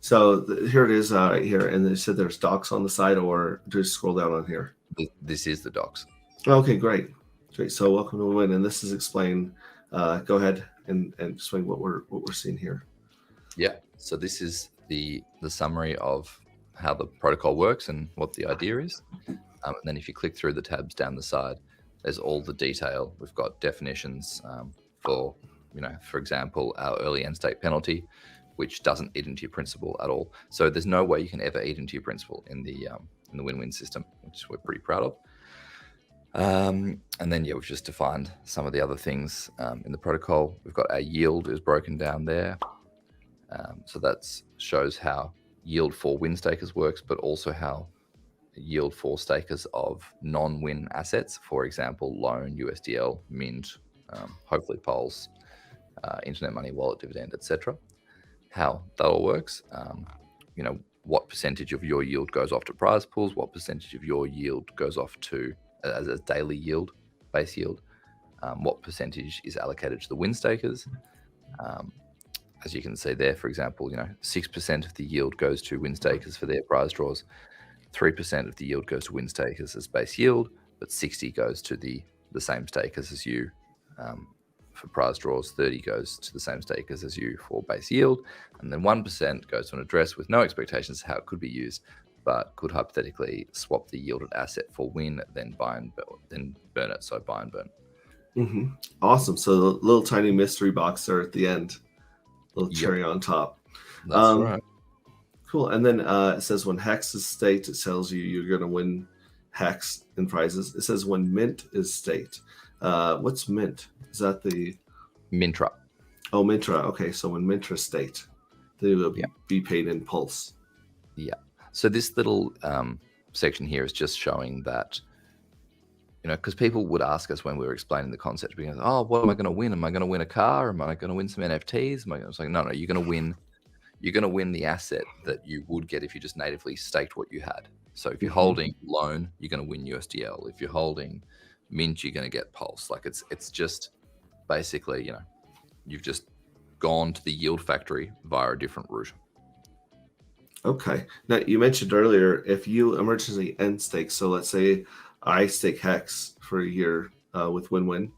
So here it is right here, and they said there's docs on the side, or just scroll down on here. This is the docs. Okay, great. So welcome to WinWin, and this is explain. Go ahead and explain what we're seeing here. Yeah. So this is the summary of how the protocol works and what the idea is. And then if you click through the tabs down the side, there's all the detail. We've got definitions for example, our early end state penalty, which doesn't eat into your principal at all. So there's no way you can ever eat into your principal in the WinWin system, which we're pretty proud of. And then we've just defined some of the other things in the protocol. We've got our yield is broken down there. So that shows how yield for win stakers works, but also how yield for stakers of non-win assets, for example, loan, USDL, mint, hopefully Pulse, internet money, wallet, dividend, etc. How that all works. What percentage of your yield goes off to prize pools, what percentage of your yield goes off to as a daily yield, base yield, what percentage is allocated to the win stakers. As you can see there, for example, 6% of the yield goes to win stakers for their prize draws, 3% of the yield goes to win stakers as base yield, but 60 goes to the same stakers as you for prize draws, 30 goes to the same stakers as you for base yield, and then 1% goes to an address with no expectations of how it could be used, but could hypothetically swap the yielded asset for win, then burn it. So buy and burn. Mm-hmm. Awesome. So the little tiny mystery box there at the end, little cherry on top. That's right. Cool. And then it says when Hex is state, it tells you you're going to win Hex in prizes. It says when Mint is state. What's Mint? Is that the Mintra? Oh, Mintra. Okay, so when Mintra state, they will be paid in Pulse. Yeah. So this little section here is just showing that, because people would ask us when we were explaining the concept, because, oh, what am I going to win? Am I going to win a car? Am I going to win some NFTs? It's like, no, you're going to win. You're going to win the asset that you would get if you just natively staked what you had. So if you're holding loan, you're going to win USDL. If you're holding Mint, you're going to get Pulse. Like it's just basically, you've just gone to the yield factory via a different route. Okay. Now, you mentioned earlier, if you emergency end stake, so let's say I stake Hex for a year with WinWin,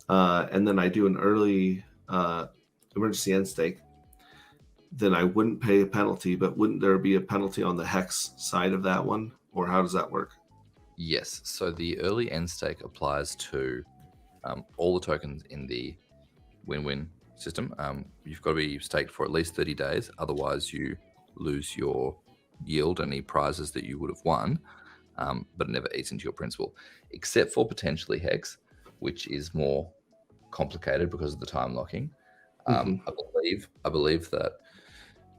and then I do an early emergency end stake, then I wouldn't pay a penalty, but wouldn't there be a penalty on the Hex side of that one? Or how does that work? Yes. So the early end stake applies to all the tokens in the WinWin system. You've got to be staked for at least 30 days. Otherwise, you lose your yield, any prizes that you would have won, but it never eats into your principal, except for potentially Hex, which is more complicated because of the time locking. I believe that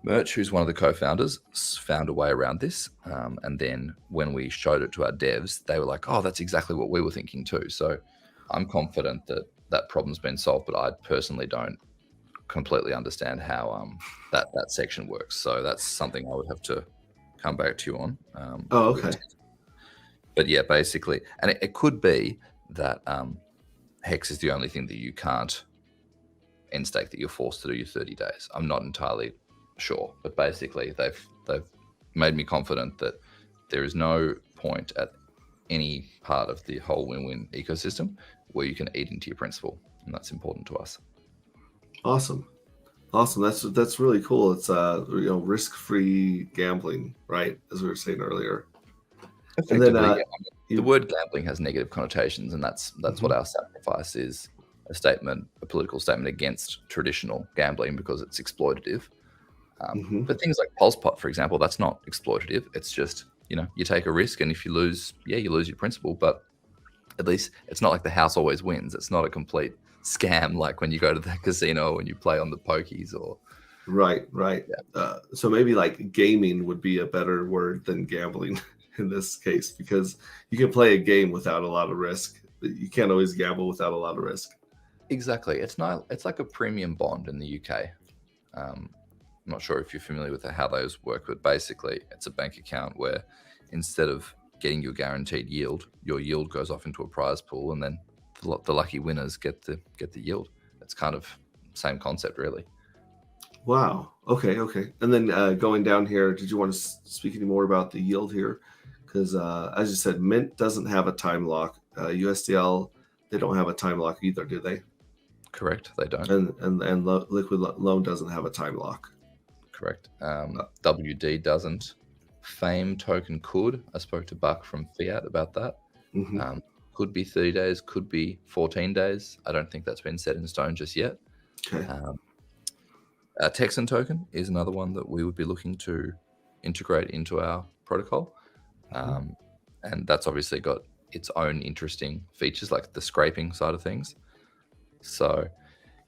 Merch, who's one of the co-founders, found a way around this. And then when we showed it to our devs, they were like, oh, that's exactly what we were thinking too. So I'm confident that that problem's been solved, but I personally don't completely understand how that section works. So that's something I would have to come back to you on. Okay. But yeah, basically, and it could be that Hex is the only thing that you can't end stake, that you're forced to do your 30 days. I'm not entirely sure, but basically they've made me confident that there is no point at any part of the whole WinWin ecosystem where you can eat into your principal, and that's important to us. Awesome. That's really cool. It's risk-free gambling, right? As we were saying earlier. And then the word gambling has negative connotations, and that's what our sacrifice is: a political statement against traditional gambling because it's exploitative. But things like Pulse Pot, for example, that's not exploitative. It's just, you take a risk, and if you lose, you lose your principal. But at least it's not like the house always wins. It's not a complete scam like when you go to the casino and you play on the pokies or. Right. Yeah. So maybe like gaming would be a better word than gambling in this case, because you can play a game without a lot of risk. You can't always gamble without a lot of risk. Exactly. It's like a premium bond in the UK. I'm not sure if you're familiar with how those work, but basically it's a bank account where instead of getting your guaranteed yield, your yield goes off into a prize pool, and then the lucky winners get the yield. it's kind of same concept, really. Wow. Okay. And then going down here, did you want to speak any more about the yield here? Because as you said, Mint doesn't have a time lock. USDL, they don't have a time lock either, do they? Correct, they don't. And Liquid Loan doesn't have a time lock. Correct. WD doesn't. Fame token could. I spoke to Buck from Fiat about that. Mm-hmm. Could be 30 days, could be 14 days. I don't think that's been set in stone just yet. Okay. Texan token is another one that we would be looking to integrate into our protocol. And that's obviously got its own interesting features, like the scraping side of things. So,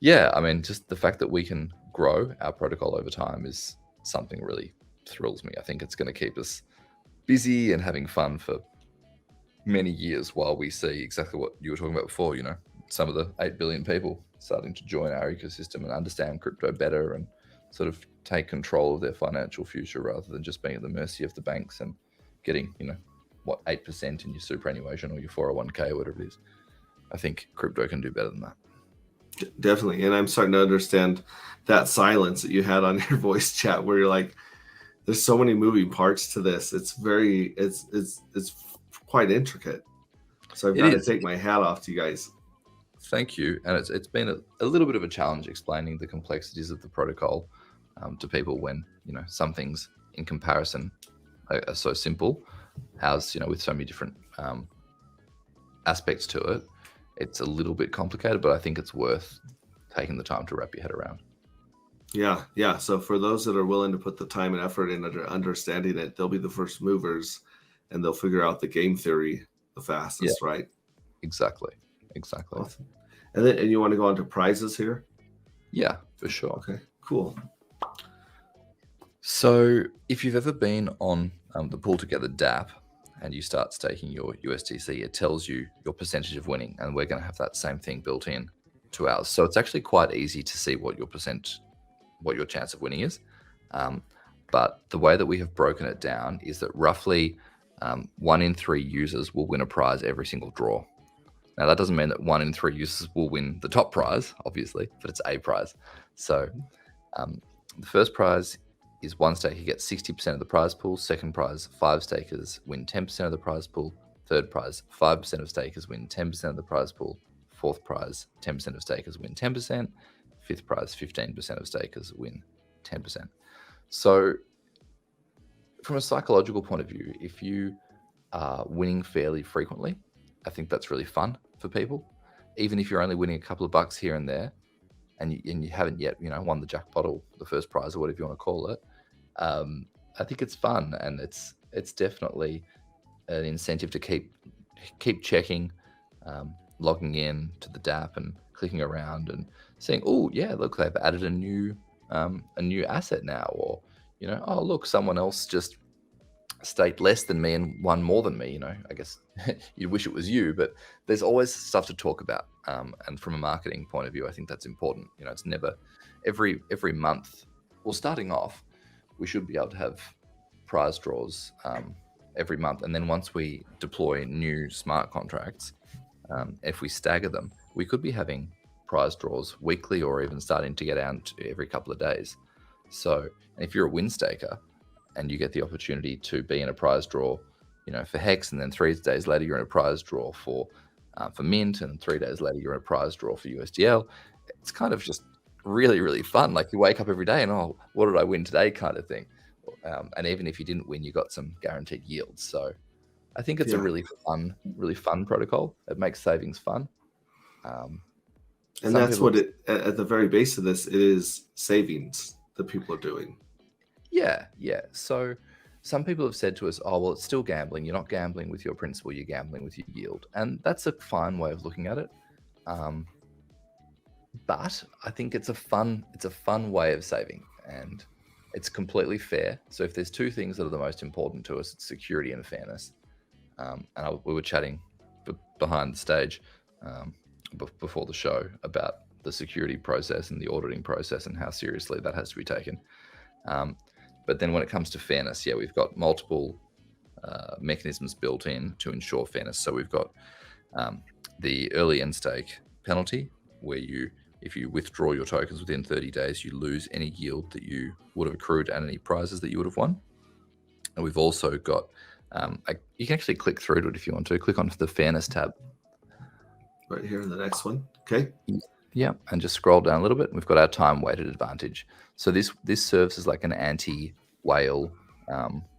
yeah, I mean, just the fact that we can grow our protocol over time is something really thrills me. I think it's going to keep us busy and having fun for many years while we see exactly what you were talking about before, you know, some of the 8 billion people starting to join our ecosystem and understand crypto better and sort of take control of their financial future rather than just being at the mercy of the banks and getting, you know, what, 8% in your superannuation or your 401k or whatever it is. I think crypto can do better than that. Definitely. And I'm starting to understand that silence that you had on your voice chat where you're like, there's so many moving parts to this. It's quite intricate. So I've got to take my hat off to you guys. Thank you. And it's been a little bit of a challenge explaining the complexities of the protocol to people when, you know, some things in comparison are so simple as, you know, with so many different aspects to it. It's a little bit complicated, but I think it's worth taking the time to wrap your head around. Yeah. So for those that are willing to put the time and effort in understanding it, they'll be the first movers and they'll figure out the game theory the fastest, right? Exactly. Awesome. And you want to go on to prizes here? Yeah, for sure. Okay, cool. So if you've ever been on the Pull Together DApp and you start staking your USDC, it tells you your percentage of winning, and we're going to have that same thing built in to ours. So it's actually quite easy to see what your chance of winning is. But the way that we have broken it down is that roughly 1 in 3 users will win a prize every single draw. Now, that doesn't mean that 1 in 3 users will win the top prize, obviously, but it's a prize. So the first prize is 1 staker gets 60% of the prize pool. Second prize, 5 stakers win 10% of the prize pool. Third prize, 5% of stakers win 10% of the prize pool. Fourth prize, 10% of stakers win 10%. Fifth prize, 15% of stakers win 10%. So from a psychological point of view, if you are winning fairly frequently, I think that's really fun for people. Even if you're only winning a couple of bucks here and there, and you haven't yet, you know, won the jackpot or the first prize or whatever you want to call it, I think it's fun, and it's definitely an incentive to keep checking, logging in to the DApp and clicking around and saying, oh yeah, look, they've added a new asset now, or, you know, oh look, someone else just staked less than me and won more than me. You know, I guess you'd wish it was you, but there's always stuff to talk about. And from a marketing point of view, I think that's important. You know, it's never every month. Well, starting off, we should be able to have prize draws every month, and then once we deploy new smart contracts, if we stagger them, we could be having prize draws weekly, or even starting to get out every couple of days. So, and if you're a win staker and you get the opportunity to be in a prize draw, you know, for Hex, and then 3 days later you're in a prize draw for Mint, and 3 days later you're in a prize draw for USDL, it's kind of just really, really fun. Like, you wake up every day and, oh, what did I win today, kind of thing. And even if you didn't win, you got some guaranteed yields. So I think it's a really fun protocol. It makes savings fun. And that's what it, at the very base of this, it is savings that people are doing. Yeah. So some people have said to us, oh, well, it's still gambling. You're not gambling with your principal, you're gambling with your yield. And that's a fine way of looking at it. But I think it's a fun way of saving, and it's completely fair. So if there's 2 things that are the most important to us, it's security and fairness. We were chatting behind the stage before the show about the security process and the auditing process and how seriously that has to be taken. But then when it comes to fairness, yeah, we've got multiple mechanisms built in to ensure fairness. So we've got the early end stake penalty, where you if you withdraw your tokens within 30 days, you lose any yield that you would have accrued and any prizes that you would have won. And we've also got, you can actually click through to it if you want to. Click on the Fairness tab. Right here in the next one. Okay. Yeah, and just scroll down a little bit. We've got our time-weighted advantage. So this serves as like an anti-whale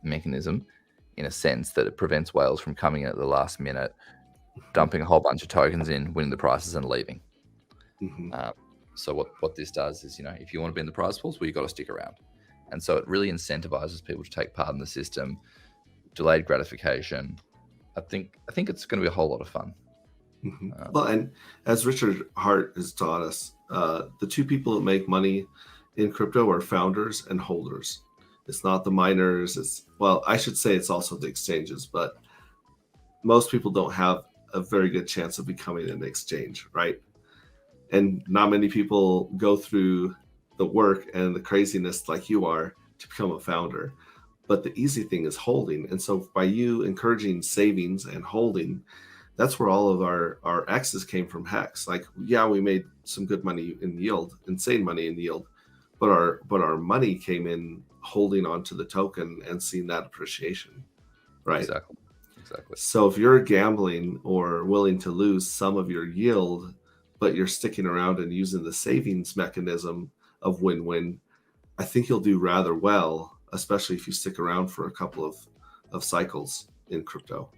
mechanism, in a sense that it prevents whales from coming in at the last minute, dumping a whole bunch of tokens in, winning the prizes, and leaving. So what this does is, if you want to be in the prize pools, well, you've got to stick around. And so it really incentivizes people to take part in the system. Delayed gratification. I think it's going to be a whole lot of fun. Well, and as Richard Hart has taught us, the two people that make money in crypto are founders and holders. It's not the miners. I should say it's also the exchanges, but most people don't have a very good chance of becoming an exchange, right? And not many people go through the work and the craziness like you are to become a founder. But the easy thing is holding. And so by you encouraging savings and holding, that's where all of our X's came from Hex. Like, yeah, we made some good money in yield, insane money in yield, but our money came in holding onto the token and seeing that appreciation, right? Exactly. So if you're gambling or willing to lose some of your yield, but you're sticking around and using the savings mechanism of WinWin, I think you'll do rather well, especially if you stick around for a couple of cycles in crypto.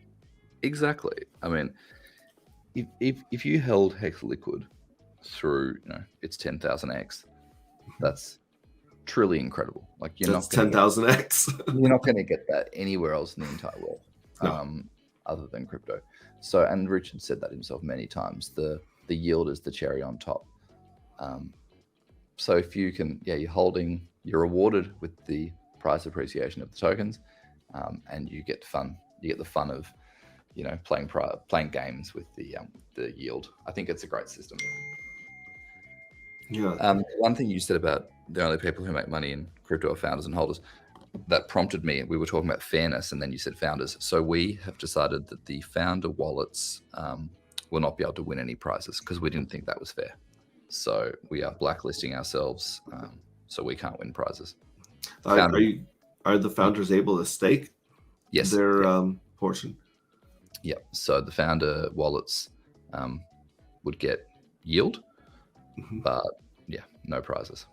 Exactly. I mean, if you held Hex liquid through its 10,000x, that's truly incredible. Like, that's 10,000x. You're not going to get that anywhere else in the entire world, other than crypto. So, and Richard said that himself many times. The yield is the cherry on top. So if you can, you're rewarded with the price appreciation of the tokens, and you get fun. You get the fun of playing games with the yield. I think it's a great system. Yeah. One thing you said about the only people who make money in crypto are founders and holders, that prompted me. We were talking about fairness, and then you said founders. So we have decided that the founder wallets will not be able to win any prizes because we didn't think that was fair. So we are blacklisting ourselves, so we can't win prizes. Are the founders able to stake their portion? Yeah. So the founder wallets would get yield, but no prizes.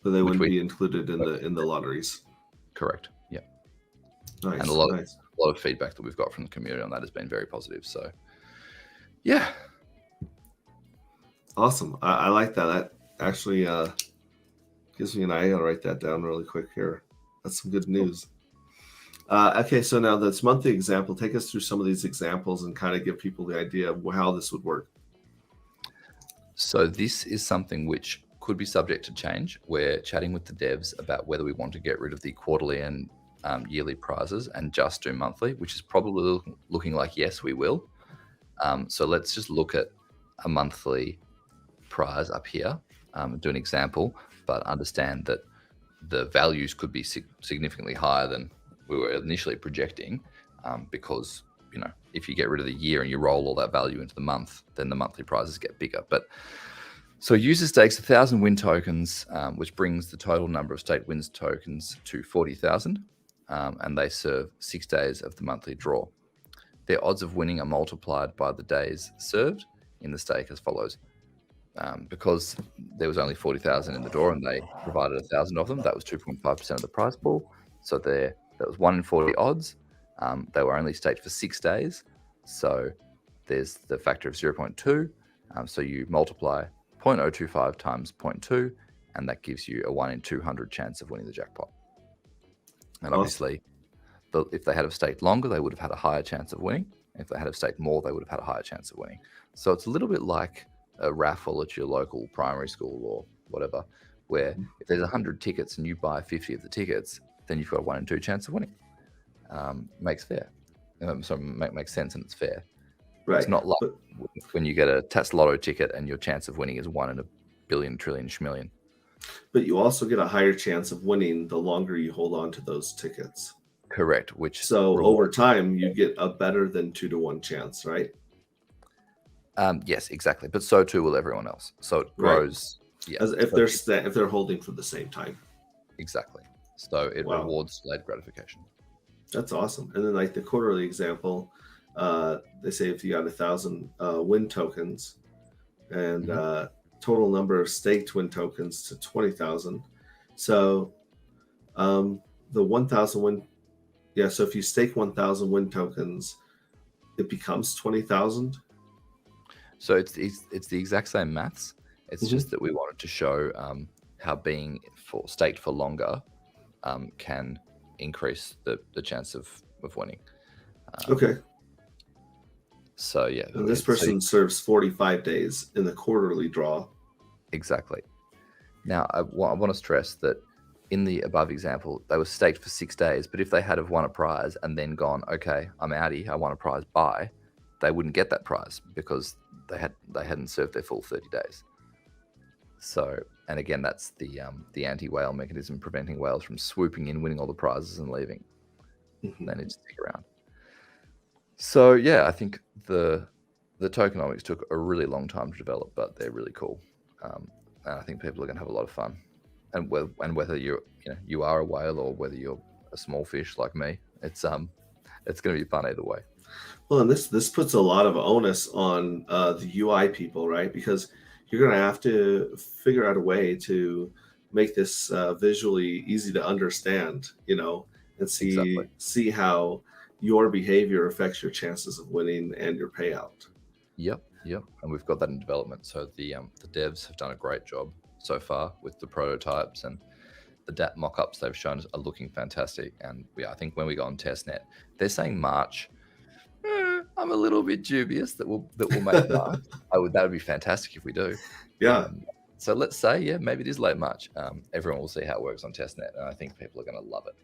But they wouldn't be included in the lotteries. Correct. Yeah. Nice. And a lot of feedback that we've got from the community on that has been very positive. So, yeah. Awesome. I like that. That actually gives me an idea. I'll write that down really quick here. That's some good news. Okay, so now this monthly example, take us through some of these examples and kind of give people the idea of how this would work. So this is something which could be subject to change. We're chatting with the devs about whether we want to get rid of the quarterly and yearly prizes and just do monthly, which is probably looking like yes, we will. So let's just look at a monthly prize up here, do an example, but understand that the values could be significantly higher than we were initially projecting, because if you get rid of the year and you roll all that value into the month, then the monthly prizes get bigger. But so user stakes 1,000 win tokens, which brings the total number of staked wins tokens to 40,000, and they serve 6 days of the monthly draw. Their odds of winning are multiplied by the days served in the stake as follows. Because there was only 40,000 in the draw and they provided 1,000 of them, that was 2.5% of the prize pool. So that was 1 in 40 odds. They were only staked for 6 days. So there's the factor of 0.2. So you multiply 0.025 times 0.2, and that gives you a 1 in 200 chance of winning the jackpot. And obviously, if they had have staked longer, they would have had a higher chance of winning. If they had have staked more, they would have had a higher chance of winning. So it's a little bit like a raffle at your local primary school or whatever, where if there's 100 tickets and you buy 50 of the tickets, then you've got a 1 in 2 chance of winning. Makes fair. Makes sense, and it's fair. Right. It's not like when you get a Tesla Lotto ticket and your chance of winning is 1 in a billion, trillion, schmillion. But you also get a higher chance of winning the longer you hold on to those tickets. Correct. So over time, you get a better than 2 to 1 chance, right? Yes, exactly. But so too will everyone else. So it Right. grows. Yeah. As if So they're holding for the same time. exactly. So it Wow. rewards delayed gratification. That's awesome. And then like the quarterly example, they say if you got 1,000 win tokens and total number of staked win tokens to 20,000. So the 1,000 win, yeah. So if you stake 1,000 win tokens, it becomes 20,000. So it's the exact same maths. It's just that we wanted to show how being staked for longer can increase the chance of winning. Okay. So yeah, And this person serves 45 days in the quarterly draw. Exactly. Now I want to stress that in the above example, they were staked for 6 days, but if they had have won a prize and then gone, okay, I'm outie, I won a prize, bye, they wouldn't get that prize because they hadn't served their full 30 days. So, and again, that's the anti-whale mechanism, preventing whales from swooping in, winning all the prizes and leaving. They need to stick around. So yeah, I think the tokenomics took a really long time to develop, but they're really cool, and I think people are going to have a lot of fun. And whether you are a whale or whether you're a small fish like me, it's going to be fun either way. Well, and this puts a lot of onus on the UI people, right? Because you're going to have to figure out a way to make this visually easy to understand, and see how your behavior affects your chances of winning and your payout. Yep, and we've got that in development. So the devs have done a great job so far with the prototypes, and the DApp mock-ups they've shown are looking fantastic. And I think when we go on testnet, they're saying March. I'm a little bit dubious that we'll make March. That would be fantastic if we do. Yeah. So let's say, maybe it is late March. Everyone will see how it works on testnet, and I think people are going to love it.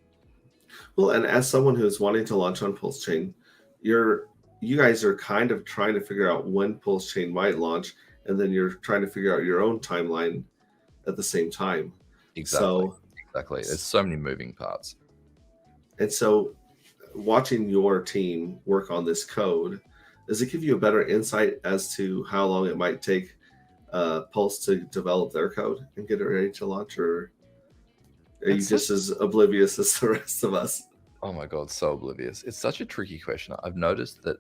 Well, and as someone who's wanting to launch on Pulse Chain, you guys are kind of trying to figure out when Pulse Chain might launch, and then you're trying to figure out your own timeline at the same time. Exactly. There's so many moving parts. And so watching your team work on this code, does it give you a better insight as to how long it might take Pulse to develop their code and get it ready to launch, or are you just as oblivious as the rest of us? Oh my god, so oblivious. It's such a tricky question. I've noticed that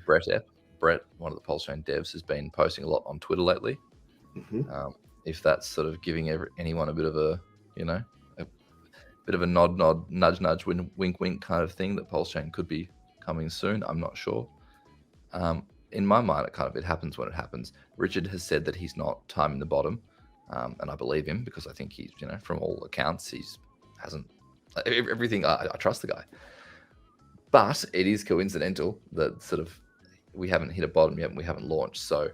Brett, one of the Pulse Chain devs, has been posting a lot on Twitter lately. If that's sort of giving anyone a bit of a bit of a nod, nudge, wink, wink kind of thing that Pulse Chain could be coming soon, I'm not sure. In my mind, it happens when it happens. Richard has said that he's not timing the bottom, and I believe him because I think he's, from all accounts, hasn't everything. I trust the guy, but it is coincidental that sort of we haven't hit a bottom yet and we haven't launched. So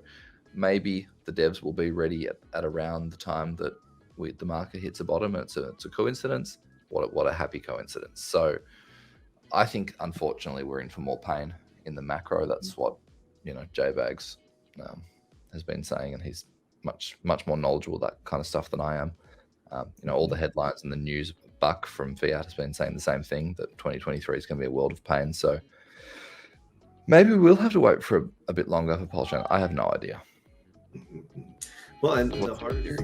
maybe the devs will be ready at around the time that the market hits a bottom, and it's a coincidence. What a happy coincidence. So I think, unfortunately, we're in for more pain in the macro. That's what J-Bags has been saying, and he's much more knowledgeable that kind of stuff than I am. All the headlines and the news. Buck from Fiat has been saying the same thing, that 2023 is going to be a world of pain. So maybe we'll have to wait for a bit longer for Pulse Chain. I have no idea. Well, and the hardest